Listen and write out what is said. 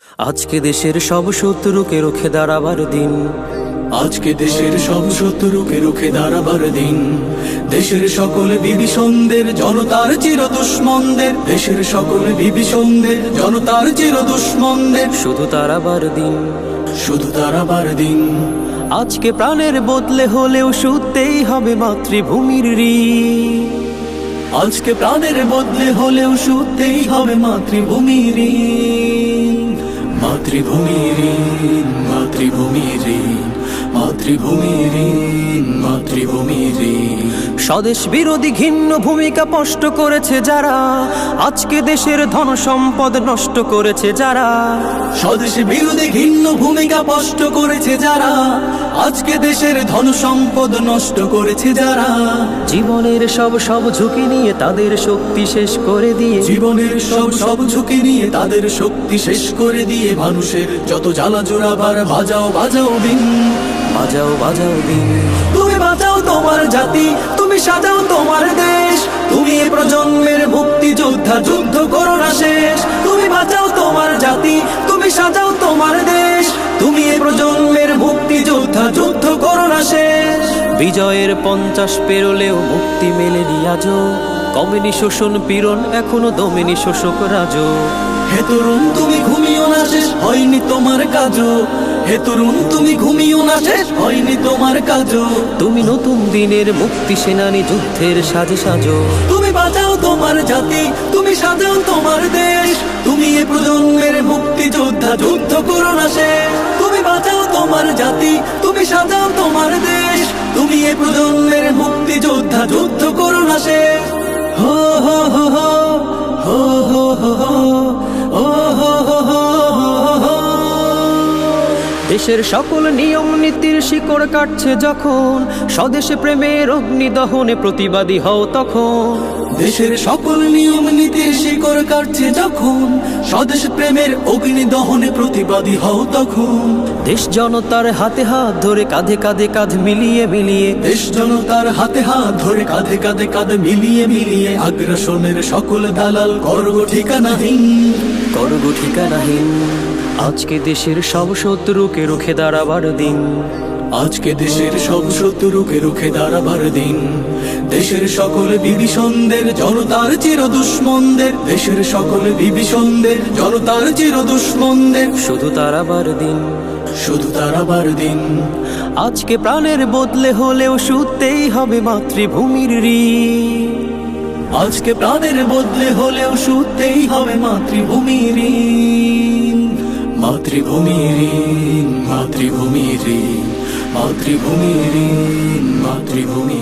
আজকে দেশের সব শত্রুকে রুখে দাঁড়াবার দিন। আজকে দেশের সব শত্রুকে রুখে দাঁড়াবার দিন। দেশের সকল বিভীষণদের জনতার চির দুশ্মনদের, দেশের সকল বিভীষণদের জনতার চির দুশ্মনদের শুধু দাঁড়াবার দিন, শুধু দাঁড়াবার দিন। আজকে প্রাণের বদলে হলেও শুতেই হবে মাতৃভূমির ঋণ। আজকে প্রাণের বদলে হলেও শুতেই হবে মাতৃভূমির ঋণ। মাতৃভূমির ঋণ, মাতৃভূমির ঋণ, মাতৃভূমির ঋণ, মাতৃভূমির ঋণ। স্বদেশ বিরোধী ঘিন্ন ভূমিকা স্পষ্ট করেছে যারা, আজকে দেশের ধন সম্পদ নষ্ট করেছে যারা। স্বদেশ বিরোধী ঘিন্ন ভূমিকা স্পষ্ট করেছে যারা, আজকে দেশের ধন সম্পদ নষ্ট করেছে যারা। জীবনের সব ঝুঁকি নিয়ে তাদের শক্তি শেষ করে দিয়ে, জীবনের সব ঝুঁকি নিয়ে তাদের শক্তি শেষ করে দিয়ে, মানুষের যত জ্বালা জোড়াবার বাজাও বাজাও দিন, বাজাও বাজাও দিন। তুমি বাঁচাও তোমার জাতি, তুমি সাজাও তোমার দেশ, তুমি এ প্রজন্মের মুক্তি যোদ্ধা, যুদ্ধ করো না শেষ। তুমি বাঁচাও তোমার জাতি, তুমি সাজাও তোমার দেশ, তুমি এ প্রজন্মের মুক্তি যোদ্ধা, যুদ্ধ করো না শেষ। বিজয়ের 50 পেরোলেও মুক্তি মেলেনি আজও, কমেনি শোষণ পীড়ন এখনো দমেনি শোষক রাজ। হে তরুণ তুমি ঘুমিও না, শেষ হয়নি তোমার কাজও। হে তরুণ তুমি ঘুমিও না, শেষ হয়নি তোমার কাজও। তুমি নতুন দিনের মুক্তি সেনানী, যুদ্ধের সাজে সাজো। তুমি বাঁচাও তোমার জাতি, তুমি সাজাও তোমার দেশ, তুমি এ প্রজন্মের মুক্তি যোদ্ধা, যুদ্ধ করো না শেষ। তুমি বাঁচাও তোমার জাতি, তুমি সাজাও তোমার দেশ, তুমি এ প্রজন্মের মুক্তি যোদ্ধা, যুদ্ধ করো না শেষ। হো হো হো হো হো হো হো হো হো হো হো হো। দেশের সকল নিয়ম নীতির শিকড় কাটছে যখন, স্বদেশে প্রেমের অগ্নি দহনে প্রতিবাদী হও তখন। দেশের সকল নিয়ম নীতির শিকড় কাটছে যখন, স্বদেশ প্রেমের অগ্নি দহনে প্রতিবাদী হও তখন। দেশ জনতার হাতে হাত ধরে কাঁধে কাঁধে কাঁধ মিলিয়ে মিলিয়ে, দেশ জনতার হাতে হাত ধরে কাঁধে কাঁধে কাঁধ মিলিয়ে মিলিয়ে, আগ্রাসনের সকল দালাল করব ঠিকানাহীন, করব ঠিকানাহীন। আজকে দেশের সব শত্রুকে রুখে দাঁড়াবার দিন। আজকে দেশের সব শত্রুকে রুখে দাঁড়াবার দিন। দেশের সকল বিভীষণদের জনতার চির দুশ্মনদের, দেশের সকল বিভীষণদের জনতার চির দুশ্মনদের শুধু দাঁড়াবার দিন, শুধু দাঁড়াবার দিন। আজকে প্রাণের বদলে হলেও শুতেই হবে মাতৃভূমির ঋণ। আজকে প্রাণের বদলে হলেও শুতেই হবে মাতৃভূমির ঋণ। মাতৃভূমির ঋণ, মাতৃভূমির ঋণ, মাতৃভূমির ঋণ, মাতৃভূমি।